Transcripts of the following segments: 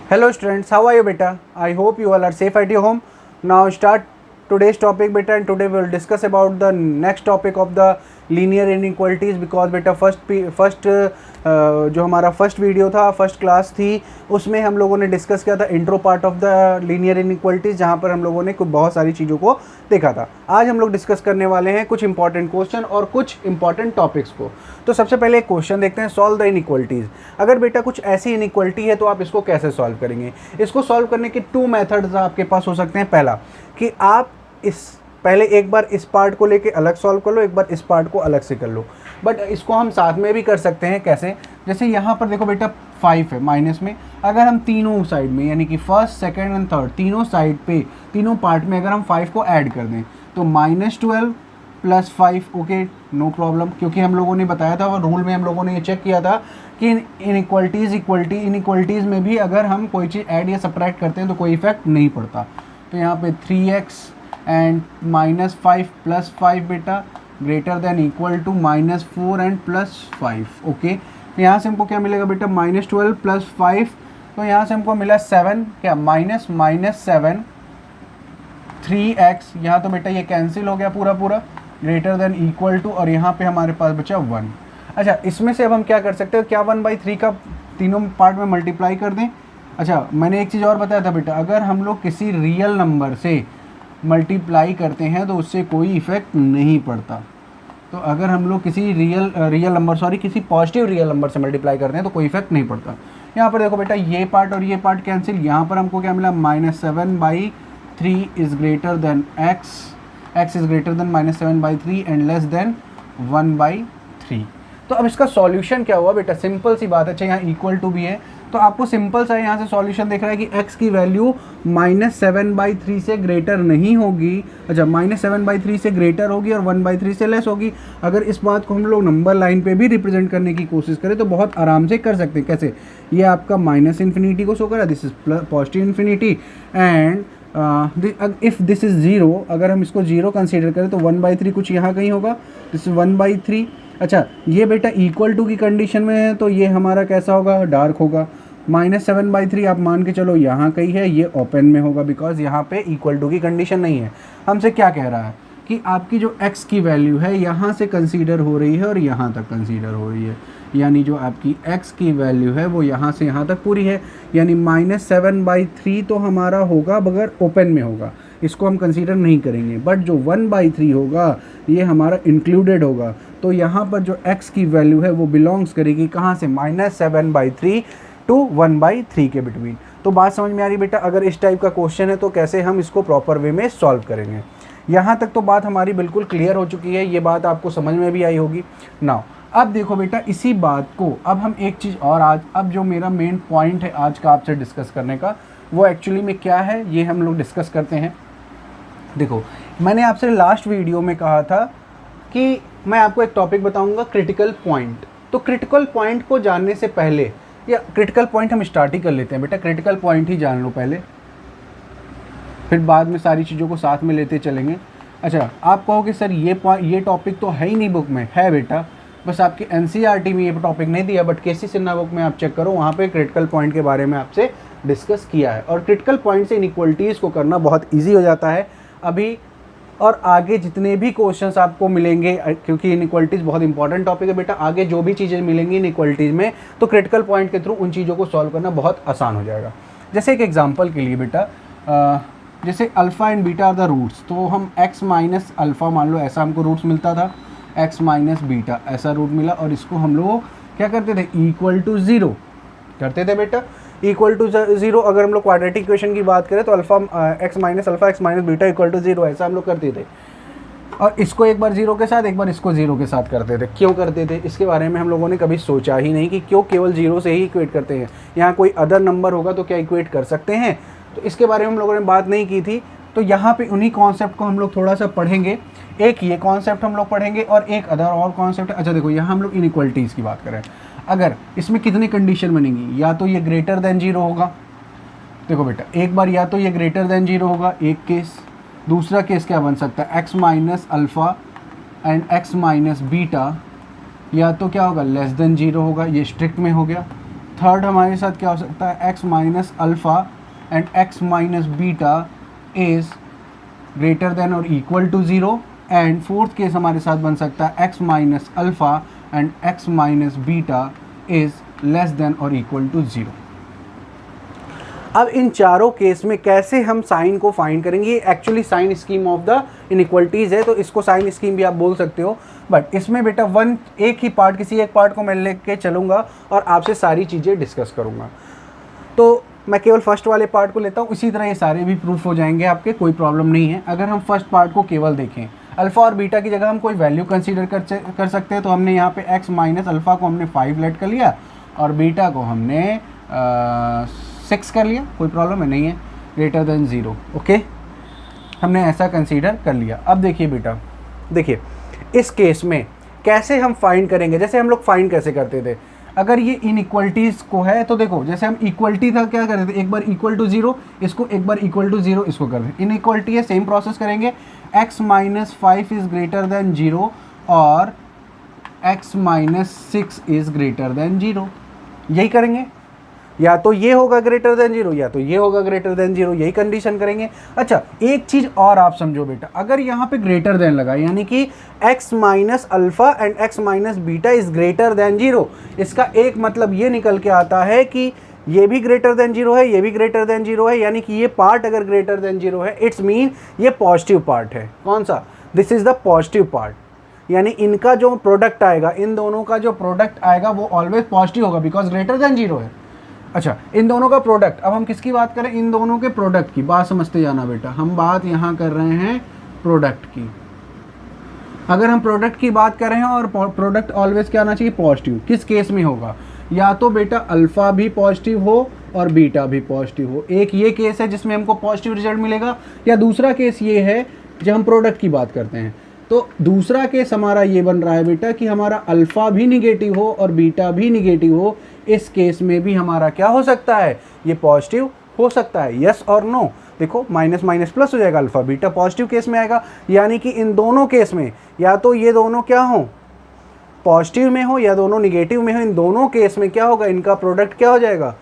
Hello students, how are you beta? I hope you all are safe at your home. Now start today's topic beta, and today we will discuss about the next topic of the linear inequalities because beta first जो हमारा first video था, first class थी, उसमें हम लोगों ने discuss किया था intro part of the linear inequalities, जहाँ पर हम लोगों ने बहुत सारी चीज़ों को देखा था। आज हम लोग डिस्कस करने वाले हैं कुछ इंपॉर्टेंट क्वेश्चन और कुछ इंपॉर्टेंट टॉपिक्स को। तो सबसे पहले एक क्वेश्चन देखते हैं, सॉल्व द इनइक्वालिटीज़। अगर बेटा कुछ ऐसी इनइक्वालिटी है तो आप इसको कैसे सॉल्व करेंगे? इसको सॉल्व करने के टू मेथड्स आपके पास हो सकते हैं। पहला कि आप पहले एक बार इस पार्ट को लेके अलग सॉल्व कर लो, एक बार इस पार्ट को अलग से कर लो, बट इसको हम साथ में भी कर सकते हैं। कैसे? जैसे यहाँ पर देखो बेटा 5 है माइनस में, अगर हम तीनों साइड में यानी कि फर्स्ट सेकंड एंड थर्ड तीनों साइड पे तीनों पार्ट में अगर हम 5 को ऐड कर दें तो -12 + 5, ओके नो प्रॉब्लम, क्योंकि हम लोगों ने बताया था और रूल में हम लोगों ने ये चेक किया था कि इनइक्वालिटीज़ में भी अगर हम कोई चीज़ ऐड या सब्ट्रैक्ट करते हैं तो कोई इफेक्ट नहीं पड़ता। तो यहाँ पे 3x एंड -5 + 5 बेटा greater than equal to -4 and +5, okay. तो यहाँ से हमको क्या मिलेगा बेटा? -12 + 5, तो यहाँ से हमको मिला 7, क्या -7 3x, यहाँ तो बेटा ये कैंसिल हो गया पूरा ग्रेटर देन इक्वल टू, और यहाँ पे हमारे पास बचा 1। अच्छा, इसमें से अब हम क्या कर सकते हैं? क्या 1/3 का तीनों पार्ट में मल्टीप्लाई कर दें? अच्छा, मैंने एक चीज़ और बताया था बेटा, अगर हम लोग किसी रियल नंबर से मल्टीप्लाई करते हैं तो उससे कोई इफेक्ट नहीं पड़ता। तो अगर हम लोग किसी किसी पॉजिटिव रियल नंबर से मल्टीप्लाई करते हैं तो कोई इफेक्ट नहीं पड़ता। यहाँ पर देखो बेटा ये पार्ट और ये पार्ट कैंसिल, यहाँ पर हमको क्या मिला? -7/3 is greater then x is greater then -7/3 and less than 1/3। तो अब इसका सॉल्यूशन क्या हुआ बेटा? सिंपल सी बात है। अच्छा, यहाँ इक्वल टू भी है तो आपको सिंपल सा यहाँ से सॉल्यूशन दिख रहा है कि x की वैल्यू -7/3 से ग्रेटर नहीं होगी। अच्छा, -7/3 से ग्रेटर होगी और 1/3 से लेस होगी। अगर इस बात को हम लोग नंबर लाइन पे भी रिप्रेजेंट करने की कोशिश करें तो बहुत आराम से कर सकते हैं। कैसे? ये आपका -∞ को शो कर रहा है, this is +∞, and if this is 0, अगर हम इसको 0 कंसीडर करें तो 1/3 कुछ यहाँ कहीं होगा, दिस इज 1/3। अच्छा, ये बेटा इक्वल टू की कंडीशन में है तो ये हमारा कैसा होगा? डार्क होगा। -7/3 आप मान के चलो यहाँ कहीं है, ये ओपन में होगा बिकॉज यहाँ पे इक्वल टू की कंडीशन नहीं है। हमसे क्या कह रहा है कि आपकी जो x की वैल्यू है यहाँ से कंसीडर हो रही है और यहाँ तक कंसीडर हो रही है, यानी जो आपकी x की वैल्यू है वो यहाँ से यहाँ तक पूरी है, यानी -7/3 तो हमारा होगा बगैर ओपन में होगा, इसको हम कंसीडर नहीं करेंगे। बट जो 1/3 होगा ये हमारा इंक्लूडेड होगा, तो यहाँ पर जो x की वैल्यू है वो बिलोंग्स करेगी कहाँ से? -7/3 टू 1/3 के बिटवीन। तो बात समझ में आ रही बेटा? अगर इस टाइप का क्वेश्चन है तो कैसे हम इसको प्रॉपर वे में सॉल्व करेंगे। यहाँ तक तो बात हमारी बिल्कुल क्लियर हो चुकी है, ये बात आपको समझ में भी आई होगी। नाउ अब देखो बेटा, इसी बात को अब हम एक चीज़ और अब जो मेरा मेन पॉइंट है आज का आपसे डिस्कस करने का, वो एक्चुअली में क्या है ये हम लोग डिस्कस करते हैं। देखो, मैंने आपसे लास्ट वीडियो में कहा था कि मैं आपको एक टॉपिक बताऊंगा, क्रिटिकल पॉइंट। तो क्रिटिकल पॉइंट को जानने से पहले, या क्रिटिकल पॉइंट हम स्टार्ट ही कर लेते हैं बेटा, क्रिटिकल पॉइंट ही जान लो पहले, फिर बाद में सारी चीज़ों को साथ में लेते चलेंगे। अच्छा, आप कहोगे सर ये टॉपिक तो है ही नहीं बुक में। है बेटा, बस आपकी NCERT में ये टॉपिक नहीं दिया, बट KC सिन्हा बुक में आप चेक करो, वहाँ पे क्रिटिकल पॉइंट के बारे में आपसे डिस्कस किया है। और क्रिटिकल पॉइंट से इनइक्वालिटीज़ को करना बहुत ईजी हो जाता है अभी और आगे जितने भी क्वेश्चंस आपको मिलेंगे, क्योंकि इनइक्वालिटीज़ बहुत इंपॉर्टेंट टॉपिक है बेटा, आगे जो भी चीज़ें मिलेंगी इनइक्वालिटीज़ में तो क्रिटिकल पॉइंट के थ्रू उन चीज़ों को सॉल्व करना बहुत आसान हो जाएगा। जैसे एक एग्जांपल के लिए बेटा, जैसे alpha and beta are the roots, तो हम x - अल्फ़ा मान लो, ऐसा हमको रूट्स मिलता था, x - बीटा ऐसा रूट मिला, और इसको हम लोग क्या करते थे? इक्वल टू 0 करते थे बेटा, इक्वल टू 0। अगर हम लोग क्वाड्रेटिक इक्वेशन की बात करें तो x - बीटा इक्वल टू 0 ऐसा हम लोग करते थे, और इसको एक बार 0 के साथ, एक बार इसको 0 के साथ करते थे। क्यों करते थे? इसके बारे में हम लोगों ने कभी सोचा ही नहीं कि क्यों केवल 0 से ही इक्वेट करते हैं, यहाँ कोई अदर नंबर होगा तो क्या इक्वेट कर सकते हैं, तो इसके बारे में हम लोगों ने बात नहीं की थी। तो यहाँ पे उन्हीं कॉन्सेप्ट को हम लोग थोड़ा सा पढ़ेंगे, एक ये कॉन्सेप्ट हम लोग पढ़ेंगे और एक अदर और कॉन्सेप्ट। अच्छा देखो, यहाँ हम लोग इनइक्वालिटीज़ की बात करें, अगर इसमें कितनी कंडीशन बनेंगी, या तो ये ग्रेटर देन 0 होगा, देखो बेटा एक बार या तो ये ग्रेटर देन 0 होगा, एक केस। दूसरा केस क्या बन सकता है? x - alpha and x - beta, या तो क्या होगा? लेस देन 0 होगा, ये स्ट्रिक्ट में हो गया। थर्ड हमारे साथ क्या हो सकता है, x minus alpha and x minus beta is greater than और equal to 0। And fourth case हमारे साथ बन सकता है x minus alpha and x minus beta is less than और इक्वल टू 0। अब इन चारों केस में कैसे हम साइन को फाइंड करेंगे, actually sign scheme of the inequalities है, तो इसको साइन स्कीम भी आप बोल सकते हो। बट इसमें बेटा एक ही पार्ट, किसी एक पार्ट को मैं लेके चलूँगा और आपसे सारी चीज़ें डिस्कस करूँगा। तो मैं केवल फर्स्ट वाले पार्ट को लेता हूँ, इसी तरह ये सारे भी प्रूफ हो जाएंगे आपके, कोई प्रॉब्लम नहीं है। अगर हम फर्स्ट पार्ट को केवल देखें, अल्फ़ा और बीटा की जगह हम कोई वैल्यू कंसीडर कर सकते हैं। तो हमने यहाँ पे x माइनस अल्फ़ा को हमने 5 लेट कर लिया और बीटा को हमने 6 कर लिया, कोई प्रॉब्लम है नहीं है, ग्रेटर देन 0। ओके, हमने ऐसा कंसीडर कर लिया। अब देखिए बेटा, देखिए इस केस में कैसे हम फाइंड करेंगे, जैसे हम लोग फाइंड कैसे करते थे, अगर ये इनइक्वलिटीज़ को है तो देखो जैसे हम इक्वलिटी था क्या करते थे, एक बार इक्वल टू 0 इसको, एक बार इक्वल टू 0 इसको कर दें। इनइक्वलिटी है, सेम प्रोसेस करेंगे, x minus 5 is greater than 0 और x minus 6 is greater than 0, यही करेंगे। या तो ये होगा ग्रेटर देन 0 या तो ये होगा ग्रेटर देन 0, यही कंडीशन करेंगे। अच्छा, एक चीज़ और आप समझो बेटा, अगर यहाँ पे ग्रेटर देन लगा यानी कि x minus alpha and x minus beta is greater than 0, इसका एक मतलब ये निकल के आता है कि ये भी ग्रेटर देन 0 है, ये भी ग्रेटर देन 0 है, यानी कि ये पार्ट अगर ग्रेटर देन 0 है, इट्स मीन ये पॉजिटिव पार्ट है। कौन सा? This is the positive part, यानी इनका जो प्रोडक्ट आएगा, इन दोनों का जो प्रोडक्ट आएगा वो ऑलवेज पॉजिटिव होगा बिकॉज ग्रेटर देन 0 है। अच्छा, इन दोनों का प्रोडक्ट, अब हम किसकी बात करें, इन दोनों के प्रोडक्ट की बात समझते जाना बेटा। हम बात यहाँ कर रहे हैं प्रोडक्ट की। अगर हम प्रोडक्ट की बात कर रहे हैं और प्रोडक्ट ऑलवेज क्या आना चाहिए, पॉजिटिव, किस केस में होगा, या तो बेटा अल्फ़ा भी पॉजिटिव हो और बीटा भी पॉजिटिव हो। एक ये केस है जिसमें हमको पॉजिटिव रिजल्ट मिलेगा, या दूसरा केस ये है जब हम प्रोडक्ट की बात करते हैं। तो दूसरा केस हमारा ये बन रहा है बेटा कि हमारा अल्फ़ा भी निगेटिव हो और बीटा भी निगेटिव हो। इस केस में भी हमारा क्या हो सकता है, ये पॉजिटिव हो सकता है, यस और नो। देखो माइनस माइनस प्लस हो जाएगा, अल्फ़ा बीटा पॉजिटिव केस में आएगा, यानी कि इन दोनों केस में या तो ये दोनों क्या हो, पॉजिटिव में हो या दोनों निगेटिव में हो, इन दोनों केस में क्या होगा, इनका प्रोडक्ट क्या हो जाएगा।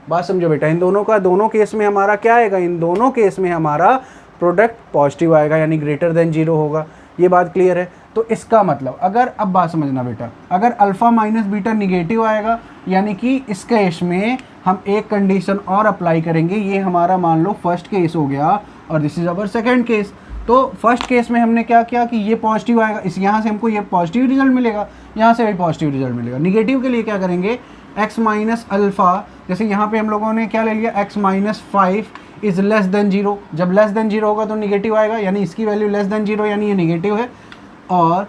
बात समझो बेटा, इन दोनों का दोनों केस में हमारा क्या आएगा, इन दोनों केस में हमारा प्रोडक्ट पॉजिटिव आएगा, यानी ग्रेटर देन 0 होगा। ये बात क्लियर है। तो इसका मतलब, अगर अब बात समझना बेटा, अगर अल्फ़ा माइनस बीटा निगेटिव आएगा यानी कि इस केस में हम एक कंडीशन और अप्लाई करेंगे। ये हमारा मान लो फर्स्ट केस हो गया और this is our second case. तो फर्स्ट केस में हमने क्या किया कि ये पॉजिटिव आएगा, इस यहाँ से हमको ये पॉजिटिव रिजल्ट मिलेगा, यहाँ से भी पॉजिटिव रिजल्ट मिलेगा। निगेटिव के लिए क्या करेंगे, x माइनस अल्फ़ा, जैसे यहाँ पे हम लोगों ने क्या ले लिया, x minus 5 is less then 0। जब लेस देन 0 होगा तो निगेटिव आएगा, यानी इसकी वैल्यू लेस देन 0 यानी ये निगेटिव है। और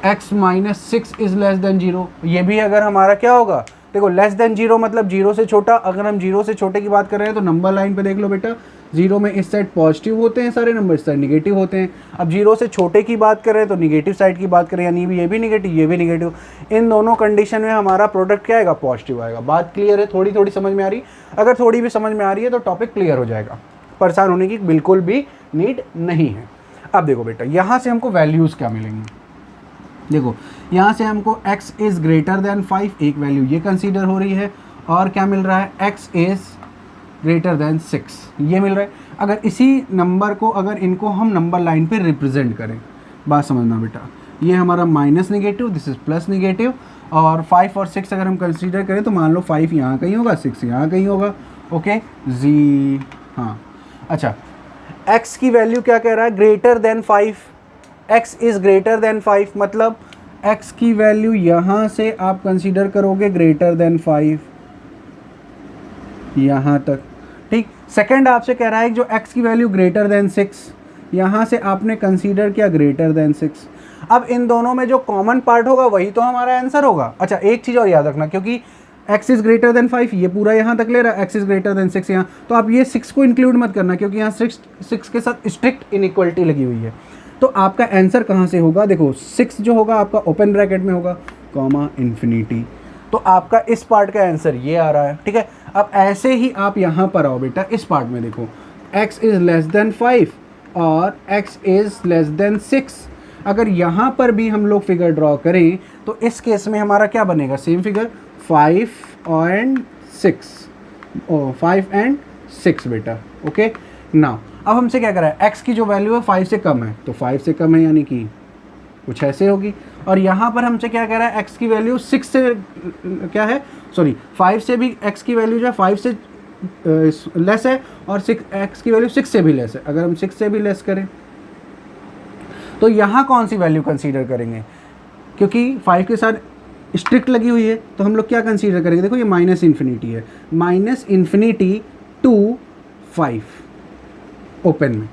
x minus 6 is less then 0, ये भी अगर हमारा क्या होगा, देखो लेस देन 0 मतलब 0 से छोटा। अगर हम 0 से छोटे की बात कर रहे हैं तो नंबर लाइन पे देख लो बेटा, 0 में इस साइड पॉजिटिव होते हैं सारे नंबर, इस साइड निगेटिव होते हैं। अब 0 से छोटे की बात करें तो निगेटिव साइड की बात करें, यानी ये भी निगेटिव, ये भी निगेटिव। इन दोनों कंडीशन में हमारा प्रोडक्ट क्या आएगा, पॉजिटिव आएगा। बात क्लियर है, थोड़ी थोड़ी समझ में आ रही। अगर थोड़ी भी समझ में आ रही है तो टॉपिक क्लियर हो जाएगा, परेशान होने की बिल्कुल भी नीड नहीं है। अब देखो बेटा, यहाँ से हमको वैल्यूज़ क्या मिलेंगी, देखो यहाँ से हमको x इज़ ग्रेटर देन 5, एक वैल्यू ये कंसीडर हो रही है, और क्या मिल रहा है, x इज़ ग्रेटर देन 6, ये मिल रहा है। अगर इसी नंबर को, अगर इनको हम नंबर लाइन पे रिप्रेजेंट करें, बात समझना बेटा, ये हमारा minus negative, this is plus negative, और 5 और 6 अगर हम कंसीडर करें तो मान लो 5 यहाँ कहीं होगा, 6 यहाँ कहीं होगा। ओके जी, हाँ। अच्छा, x की वैल्यू क्या कह रहा है, greater than 5, x is greater then 5, मतलब x की वैल्यू यहाँ से आप कंसीडर करोगे ग्रेटर देन 5, यहाँ तक, ठीक। सेकंड आपसे कह रहा है जो x की वैल्यू ग्रेटर देन 6, यहाँ से आपने कंसीडर किया ग्रेटर देन 6। अब इन दोनों में जो कॉमन पार्ट होगा वही तो हमारा आंसर होगा। अच्छा, एक चीज़ और याद रखना, क्योंकि x इज़ ग्रेटर देन 5 ये पूरा यहाँ तक ले रहा है, x इज़ ग्रेटर देन 6 यहाँ, तो आप ये 6 को इंक्लूड मत करना, क्योंकि यहाँ 6 के साथ स्ट्रिक्ट इनइक्वलिटी लगी हुई है। तो आपका आंसर कहाँ से होगा, देखो 6 जो होगा आपका ओपन ब्रैकेट में होगा, कॉमा इन्फिनिटी। तो आपका इस पार्ट का आंसर ये आ रहा है, ठीक है। अब ऐसे ही आप यहाँ पर आओ बेटा, इस पार्ट में देखो, x इज़ लेस देन 5 और x इज़ लेस देन 6। अगर यहाँ पर भी हम लोग फिगर ड्रॉ करें तो इस केस में हमारा क्या बनेगा, सेम फिगर। 5 एंड 6 बेटा। ओके नाउ अब हमसे क्या करा है, x की जो वैल्यू है 5 से कम है, तो 5 से कम है यानी कि कुछ ऐसे होगी। और यहाँ पर हमसे क्या कह रहा है, x की वैल्यू 6 से क्या है, सॉरी 5 से भी x की वैल्यू जो है 5 से लेस है, और x की वैल्यू 6 से भी लेस है। अगर हम 6 से भी लेस करें तो यहाँ कौन सी वैल्यू कंसीडर करेंगे, क्योंकि 5 के साथ स्ट्रिक्ट लगी हुई है तो हम लोग क्या कंसीडर करेंगे, देखो ये माइनस इन्फिनिटी है, माइनस इन्फिनिटी टू 5 ओपन में।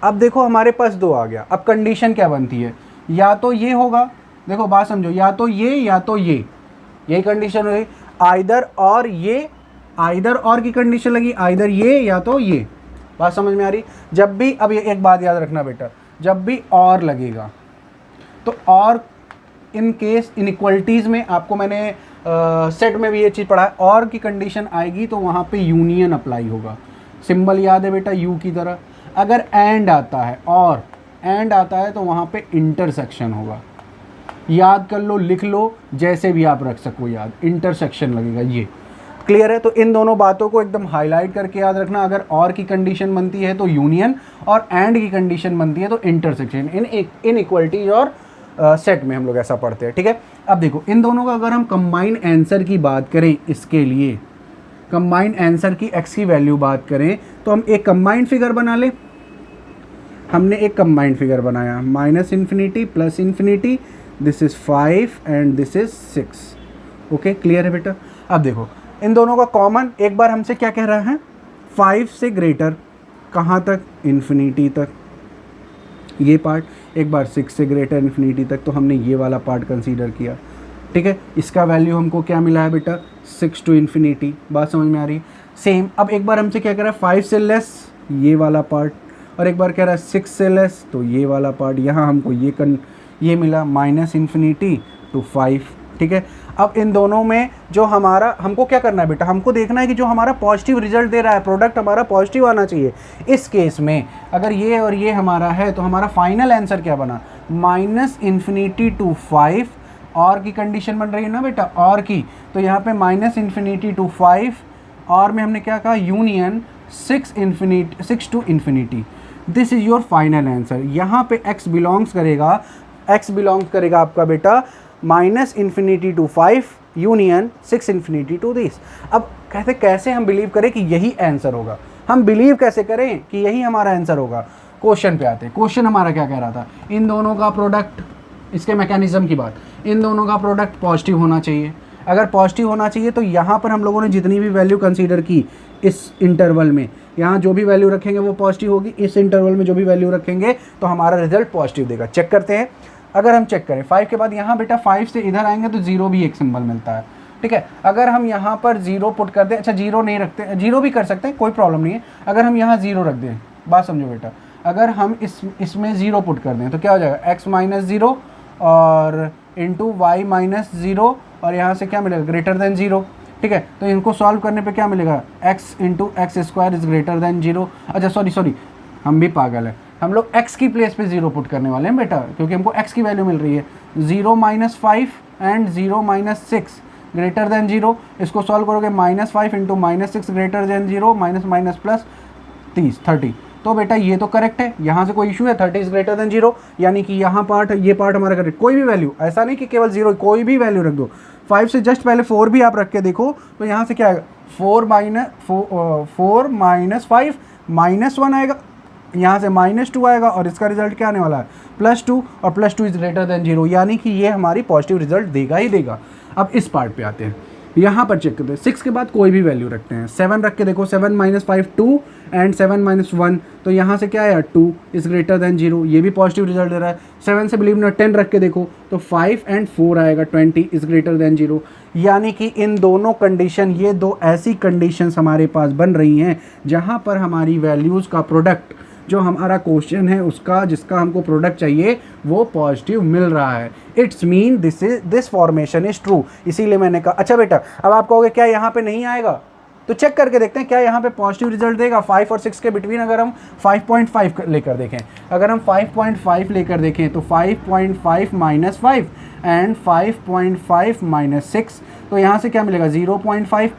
अब देखो हमारे पास 2 आ गया। अब कंडीशन क्या बनती है, या तो ये होगा, देखो बात समझो, या तो ये या तो ये, यही कंडीशन हो गई। आइदर और ये, आइदर और की कंडीशन लगी, आइदर ये या तो ये। बात समझ में आ रही। जब भी, अब ये एक बात याद रखना बेटा, जब भी और लगेगा तो और इन केस इनइक्वलिटीज़ में, आपको मैंने सेट में भी ये चीज़ पढ़ा है, और की कंडीशन आएगी तो वहाँ पे यूनियन अप्लाई होगा। सिंबल याद है बेटा, यू की तरह। अगर एंड आता है और एंड आता है तो वहाँ पे इंटरसेक्शन होगा। याद कर लो, लिख लो, जैसे भी आप रख सको याद, इंटरसेक्शन लगेगा। ये क्लियर है। तो इन दोनों बातों को एकदम हाईलाइट करके याद रखना। अगर और की कंडीशन बनती है तो यूनियन, और एंड की कंडीशन बनती है तो इंटरसेक्शन। इन इक्वलिटीज और सेट में हम लोग ऐसा पढ़ते हैं, ठीक है। अब देखो इन दोनों का अगर हम कंबाइन आंसर की बात करें, इसके लिए कंबाइन आंसर की x की वैल्यू बात करें तो हम एक कंबाइंड फिगर बना ले। हमने एक कंबाइंड फिगर बनाया, minus infinity plus infinity, this is 5 and this is 6। Okay clear है बेटा। अब देखो इन दोनों का कॉमन, एक बार हमसे क्या कह रहा है, 5 से ग्रेटर कहाँ तक, इन्फिनिटी तक ये पार्ट, एक बार 6 से ग्रेटर इन्फिनिटी तक, तो हमने ये वाला पार्ट कंसीडर किया, ठीक है। इसका वैल्यू हमको क्या मिला है बेटा, 6 टू इन्फिनिटी। बात समझ में आ रही है। सेम अब एक बार हमसे क्या कह रहा है, 5 से लेस ये वाला पार्ट, और एक बार कह रहा है 6 से लेस तो ये वाला पार्ट। यहाँ हमको ये मिला माइनस इन्फिनिटी टू 5, ठीक है। अब इन दोनों में जो हमारा, हमको क्या करना है बेटा, हमको देखना है कि जो हमारा पॉजिटिव रिजल्ट दे रहा है, प्रोडक्ट हमारा पॉजिटिव आना चाहिए। इस केस में अगर ये और ये हमारा है तो हमारा फाइनल आंसर क्या बना, माइनस इन्फिनिटी टू 5। और की कंडीशन बन रही है ना बेटा, और की, तो यहाँ पे माइनस इन्फिनिटी टू 5, और में हमने क्या कहा, union 6 to infinity. This is your final answer. यहाँ पे x बिलोंग्स करेगा आपका बेटा minus infinity to 5 union 6 infinity to this. अब कहते कैसे हम बिलीव करें कि यही आंसर होगा, हम बिलीव कैसे करें कि यही हमारा आंसर होगा। क्वेश्चन पे आते हैं। क्वेश्चन हमारा क्या कह रहा था, इन दोनों का प्रोडक्ट, इसके मैकेनिज्म की बात, इन दोनों का प्रोडक्ट पॉजिटिव होना चाहिए। अगर पॉजिटिव होना चाहिए तो यहाँ पर हम लोगों ने जितनी भी वैल्यू कंसीडर की इस इंटरवल में, यहाँ जो भी वैल्यू रखेंगे वो पॉजिटिव होगी। इस इंटरवल में जो भी वैल्यू रखेंगे तो हमारा रिजल्ट पॉजिटिव देगा। चेक करते हैं। अगर हम चेक करें 5 के बाद यहाँ बेटा 5 से इधर आएंगे तो 0 भी एक सिंबल मिलता है, ठीक है। अगर हम यहाँ पर 0 पुट कर दें, अच्छा 0 नहीं रखते, 0 भी कर सकते हैं, कोई प्रॉब्लम नहीं है। अगर हम यहाँ 0 रख दें, बात समझो बेटा, अगर हम इसमें 0 पुट कर दें तो क्या हो जाएगा, x माइनस 0 और इंटू वाई माइनस 0, और यहाँ से क्या मिलेगा, ग्रेटर देन 0, ठीक है। तो इनको सॉल्व करने पे क्या मिलेगा, x into x square is greater than 0। अच्छा सॉरी हम भी पागल है, हम लोग x की प्लेस पे 0 पुट करने वाले हैं बेटा, क्योंकि हमको x की वैल्यू मिल रही है। 0 minus 5 and 0 minus 6 greater than 0। इसको सॉल्व करोगे, minus 5 into minus 6 greater than 0, minus minus plus 30। तो बेटा ये तो करेक्ट है, यहाँ से कोई इशू है, 30 इज ग्रेटर देन 0, यानी कि यहाँ पार्ट, ये पार्ट हमारा करेक्ट। कोई भी वैल्यू, ऐसा नहीं कि केवल 0, कोई भी वैल्यू रख दो। 5 से जस्ट पहले 4 भी आप रख के देखो तो यहाँ से क्या आएगा, 4 माइनस 5 -1 आएगा, यहाँ से -2 आएगा, और इसका रिजल्ट क्या आने वाला है, +2, और +2 इज ग्रेटर देन 0, यानी कि ये हमारी पॉजिटिव रिजल्ट देगा ही देगा। अब इस पार्ट पे आते हैं, यहाँ पर चेक करते हैं। 6 के बाद कोई भी वैल्यू रखते हैं, 7 रख के देखो, 7 माइनस 5 2 एंड 7 माइनस 1, तो यहाँ से क्या आया, 2 इज ग्रेटर देन 0, ये भी पॉजिटिव रिजल्ट दे रहा है। 7 से बिलीव नॉट 10 रख के देखो तो 5 एंड 4 आएगा, 20 इज ग्रेटर देन 0, यानी कि इन दोनों कंडीशन, ये दो ऐसी कंडीशंस हमारे पास बन रही हैं जहाँ पर हमारी वैल्यूज़ का प्रोडक्ट, जो हमारा क्वेश्चन है उसका, जिसका हमको प्रोडक्ट चाहिए, वो पॉजिटिव मिल रहा है। It's mean this formation is true. इसीलिए मैंने कहा। अच्छा बेटा, अब आप कहोगे क्या यहाँ पे नहीं आएगा, तो चेक करके देखते हैं क्या यहाँ पे पॉजिटिव रिजल्ट देगा। 5 और 6 के बिटवीन अगर हम 5.5 लेकर देखें, अगर हम 5.5 लेकर देखें तो 5.5 माइनस 5 एंड 5.5 माइनस 6, तो यहाँ से क्या मिलेगा 0.5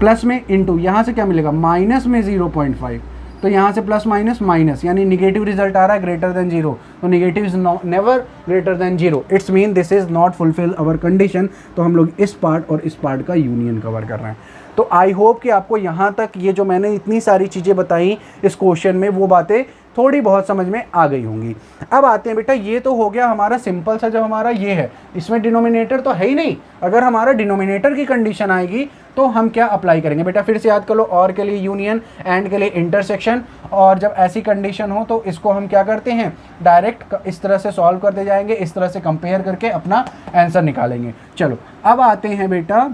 प्लस में इंटू यहाँ से क्या मिलेगा माइनस में 0.5, तो यहाँ से प्लस माइनस माइनस यानी निगेटिव रिजल्ट आ रहा है ग्रेटर देन जीरो, तो negative is never greater than zero, it's mean this is not fulfil our condition. तो हम लोग इस पार्ट और इस पार्ट का यूनियन कवर कर रहे हैं। तो आई होप कि आपको यहाँ तक ये जो मैंने इतनी सारी चीज़ें बताई इस क्वेश्चन में वो बातें थोड़ी बहुत समझ में आ गई होंगी। अब आते हैं बेटा, ये तो हो गया हमारा सिंपल सा, जब हमारा ये है इसमें डिनोमिनेटर तो है ही नहीं, अगर हमारा डिनोमिनेटर की कंडीशन आएगी तो हम क्या अप्लाई करेंगे बेटा, फिर से याद कर लो, और के लिए यूनियन, एंड के लिए इंटरसेक्शन, और जब ऐसी कंडीशन हो तो इसको हम क्या करते हैं डायरेक्ट इस तरह से सॉल्व करते जाएंगे, इस तरह से कंपेयर करके अपना आंसर निकालेंगे। चलो अब आते हैं बेटा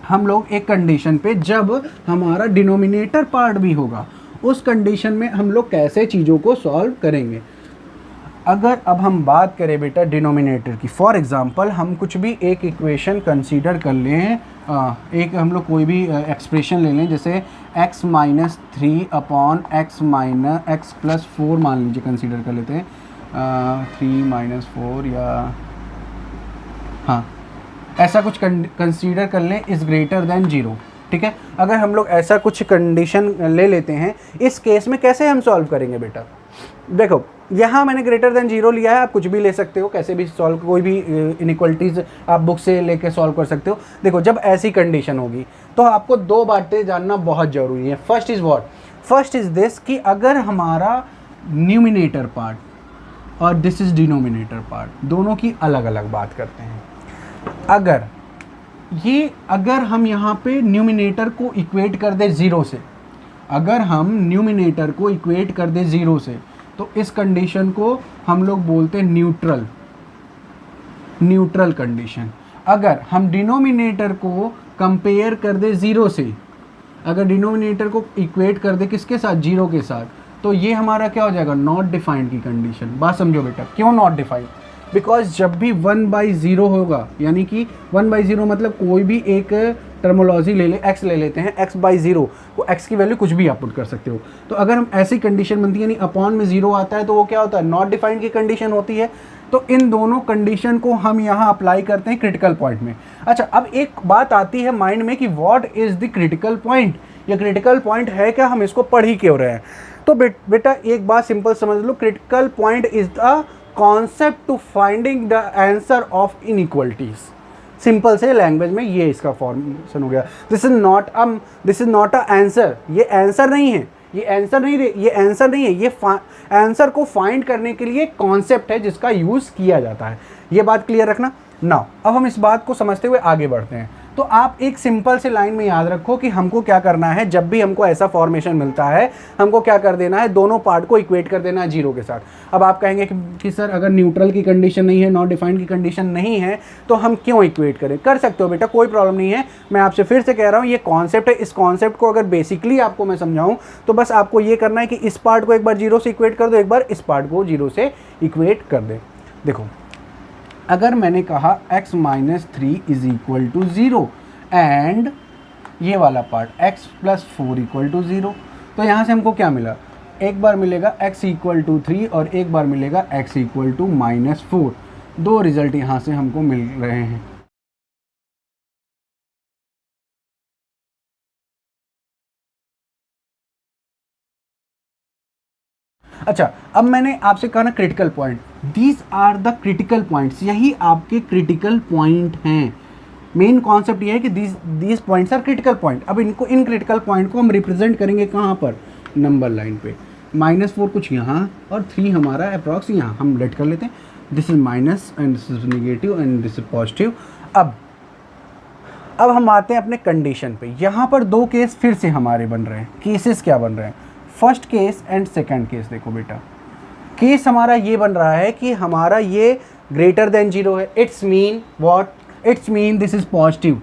हम लोग एक कंडीशन पे, जब हमारा डिनोमिनेटर पार्ट भी होगा उस कंडीशन में हम लोग कैसे चीज़ों को सॉल्व करेंगे। अगर अब हम बात करें बेटा डिनोमिनेटर की, फॉर एग्जांपल हम कुछ भी एक इक्वेशन कंसीडर कर लें, एक हम लोग कोई भी एक्सप्रेशन ले लें, जैसे x minus 3 upon x plus 4 मान लीजिए, कंसीडर कर लेते हैं 3 माइनस 4 या हाँ ऐसा कुछ कंसीडर कर लें इज़ ग्रेटर देन जीरो। ठीक है, अगर हम लोग ऐसा कुछ कंडीशन ले लेते हैं, इस केस में कैसे हम सॉल्व करेंगे बेटा, देखो यहाँ मैंने ग्रेटर देन जीरो लिया है, आप कुछ भी ले सकते हो, कैसे भी सॉल्व, कोई भी इनइक्वलिटीज़ आप बुक से लेके सॉल्व कर सकते हो। देखो जब ऐसी कंडीशन होगी तो आपको दो बातें जानना बहुत ज़रूरी है। First is what, first is this कि अगर हमारा न्यूमिनेटर पार्ट और दिस इज़ डिनोमिनेटर पार्ट, दोनों की अलग अलग बात करते हैं। अगर हम यहाँ पे न्यूमिनेटर को इक्वेट कर दे ज़ीरो से, अगर हम न्यूमिनेटर को इक्वेट कर दे ज़ीरो से, तो इस कंडीशन को हम लोग बोलते हैं न्यूट्रल कंडीशन। अगर हम डिनोमिनेटर को कंपेयर कर दे ज़ीरो से, अगर डिनोमिनेटर को इक्वेट कर दे किसके साथ, जीरो के साथ, तो ये हमारा क्या हो जाएगा नॉट डिफाइंड की कंडीशन। बात समझो बेटा, क्यों नॉट डिफाइंड, बिकॉज जब भी 1/0 होगा, यानी कि 1/0 मतलब कोई भी एक टर्मोलॉजी ले ले, x ले लेते हैं, x/0 वो x की वैल्यू कुछ भी आप पुट कर सकते हो। तो अगर हम ऐसी कंडीशन बनती है, यानी अपॉन में 0 आता है, तो वो क्या होता है नॉट डिफाइंड की कंडीशन होती है। तो इन दोनों कंडीशन को हम यहाँ अप्लाई करते हैं क्रिटिकल पॉइंट में। अच्छा, अब एक बात आती है माइंड में कि what is the critical point, ये क्रिटिकल पॉइंट है क्या, हम इसको पढ़ ही क्यों रहे हैं। तो बेटा एक बात सिंपल समझ लो, critical point is the concept to finding the answer of inequalities. Simple से लैंग्वेज में ये इसका फॉर्मेशन हो गया। This is not a answer, ये आंसर नहीं है, ये आंसर नहीं है, ये आंसर को फाइंड करने के लिए कॉन्सेप्ट है जिसका यूज़ किया जाता है। ये बात क्लियर रखना। नाउ अब हम इस बात को समझते हुए आगे बढ़ते हैं। तो आप एक सिंपल से लाइन में याद रखो कि हमको क्या करना है, जब भी हमको ऐसा फॉर्मेशन मिलता है हमको क्या कर देना है, दोनों पार्ट को इक्वेट कर देना है जीरो के साथ। अब आप कहेंगे कि सर अगर न्यूट्रल की कंडीशन नहीं है, नॉट डिफाइंड की कंडीशन नहीं है, तो हम क्यों इक्वेट करें। कर सकते हो बेटा, कोई प्रॉब्लम नहीं है। मैं आपसे फिर से कह रहा हूँ, ये कॉन्सेप्ट है, इस कॉन्सेप्ट को अगर बेसिकली आपको मैं समझाऊँ तो बस आपको ये करना है कि इस पार्ट को एक बार जीरो से इक्वेट कर दो, एक बार इस पार्ट को जीरो से इक्वेट कर दे। देखो अगर मैंने कहा x minus 3 is equal to 0 and ये वाला part x plus 4 equal to 0, तो यहाँ से हमको क्या मिला, एक बार मिलेगा x इक्वल टू 3 और एक बार मिलेगा x इक्वल टू -4। दो रिजल्ट यहाँ से हमको मिल रहे हैं। अच्छा, अब मैंने आपसे कहा ना critical point, these are the critical points, यही आपके क्रिटिकल पॉइंट हैं। मेन कॉन्सेप्ट ये है कि these points are critical point. अब इनको, इन क्रिटिकल पॉइंट को हम रिप्रेजेंट करेंगे कहाँ पर, नंबर लाइन पे। -4 कुछ यहाँ और 3 हमारा अप्रॉक्स यहाँ हम लेट कर लेते हैं। This is minus and this is negative and this is positive. अब हम आते हैं अपने कंडीशन पे। यहाँ पर दो केस फिर से हमारे बन रहे हैं। केसेस क्या बन रहे हैं, first case and second case. देखो बेटा, केस हमारा ये बन रहा है कि हमारा ये ग्रेटर देन 0 है। It's mean what, it's mean this is positive.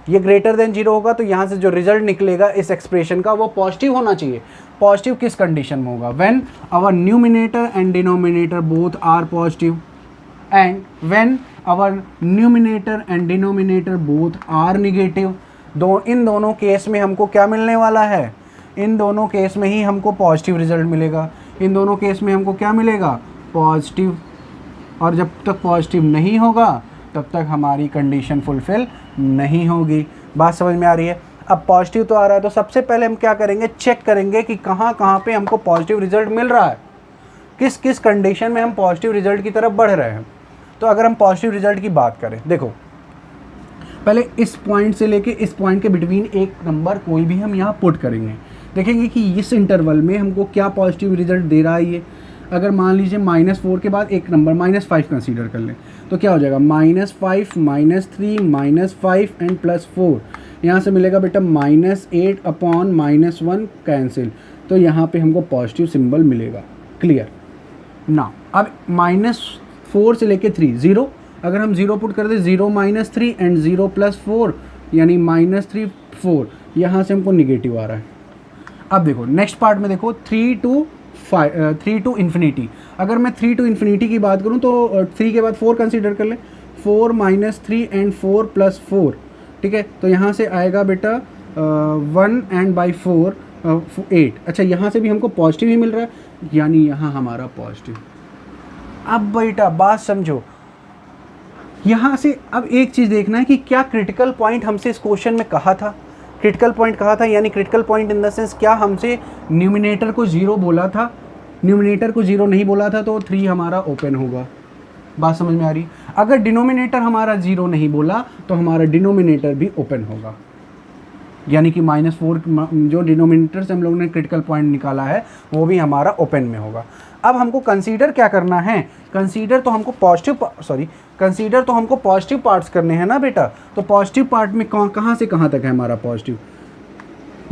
ये ग्रेटर देन 0 होगा तो यहाँ से जो रिजल्ट निकलेगा इस एक्सप्रेशन का वो पॉजिटिव होना चाहिए। पॉजिटिव किस कंडीशन में होगा, when our numerator and denominator both are positive, and when our numerator and denominator both are negative. इन दोनों केस में हमको क्या मिलने वाला है, इन दोनों केस में ही हमको पॉजिटिव रिजल्ट मिलेगा। इन दोनों केस में हमको क्या मिलेगा, पॉजिटिव और जब तक पॉजिटिव नहीं होगा तब तक हमारी कंडीशन फुलफिल नहीं होगी। बात समझ में आ रही है? अब पॉजिटिव तो आ रहा है, तो सबसे पहले हम क्या करेंगे, चेक करेंगे कि कहाँ कहाँ पे हमको पॉजिटिव रिजल्ट मिल रहा है, किस किस कंडीशन में हम पॉजिटिव रिजल्ट की तरफ बढ़ रहे हैं। तो अगर हम पॉजिटिव रिजल्ट की बात करें, देखो पहले इस पॉइंट से लेके इस पॉइंट के बिटवीन एक नंबर कोई भी हम यहाँ पुट करेंगे, देखेंगे कि इस इंटरवल में हमको क्या पॉजिटिव रिजल्ट दे रहा है ये। अगर मान लीजिए -4 के बाद एक नंबर -5 कंसीडर कर लें, तो क्या हो जाएगा, -5 -3 -5 एंड +4, यहाँ से मिलेगा बेटा -8 अपॉन -1 कैंसिल, तो यहाँ पे हमको पॉजिटिव सिंबल मिलेगा। क्लियर ना? अब -4 से लेके 3 0, अगर हम 0 पुट कर दे 0 -3 एंड 0 +4 यानी -3 4, यहाँ से हमको निगेटिव आ रहा है। अब देखो नेक्स्ट पार्ट में देखो 3 to इन्फिनिटी, अगर मैं 3 to इन्फिनिटी की बात करूँ तो 3 के बाद 4 कंसीडर कर ले, 4 -3 एंड 4 +4, ठीक है, तो यहाँ से आएगा बेटा 1 एंड बाई 4 8। अच्छा, यहाँ से भी हमको पॉजिटिव ही मिल रहा है, यानी यहाँ हमारा पॉजिटिव। अब बेटा बात समझो, यहाँ से अब एक चीज़ देखना है कि क्या क्रिटिकल पॉइंट हमसे इस क्वेश्चन में कहा था, क्रिटिकल पॉइंट कहा था, यानी critical point in the sense क्या हमसे न्यूमिनेटर को 0 बोला था, न्यूमिनेटर को 0 नहीं बोला था तो 3 हमारा ओपन होगा। बात समझ में आ रही? अगर डिनोमिनेटर हमारा 0 नहीं बोला तो हमारा डिनोमिनेटर भी ओपन होगा, यानी कि -4 जो डिनोमिनेटर से हम लोगों ने क्रिटिकल पॉइंट निकाला है वो भी हमारा ओपन में होगा। अब हमको कंसीडर क्या करना है, कंसीडर तो हमको पॉजिटिव पार्ट्स करने हैं ना बेटा। तो पॉजिटिव पार्ट में कहाँ से कहाँ तक है हमारा पॉजिटिव,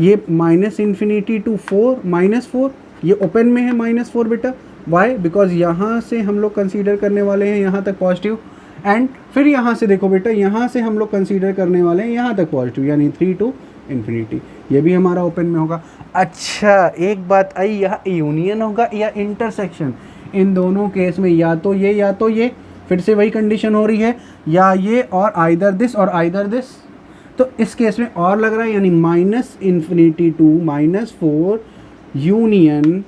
ये -∞ to 4 -4, ये ओपन में है -4 बेटा। वाई? बिकॉज यहाँ से हम लोग कंसीडर करने वाले हैं यहाँ तक पॉजिटिव, एंड फिर यहाँ से देखो बेटा, यहाँ से हम लोग कंसीडर करने वाले हैं यहाँ तक पॉजिटिव, यानी 3 to इन्फिनिटी, ये भी हमारा ओपन में होगा। अच्छा, एक बात आई, यहाँ यूनियन होगा या इंटरसेक्शन? इन दोनों केस में या तो ये, फिर से वही कंडीशन हो रही है, या ये और आइदर दिस और आइदर दिस। तो इस केस में और लग रहा है, यानी -∞ to -4 यूनियन,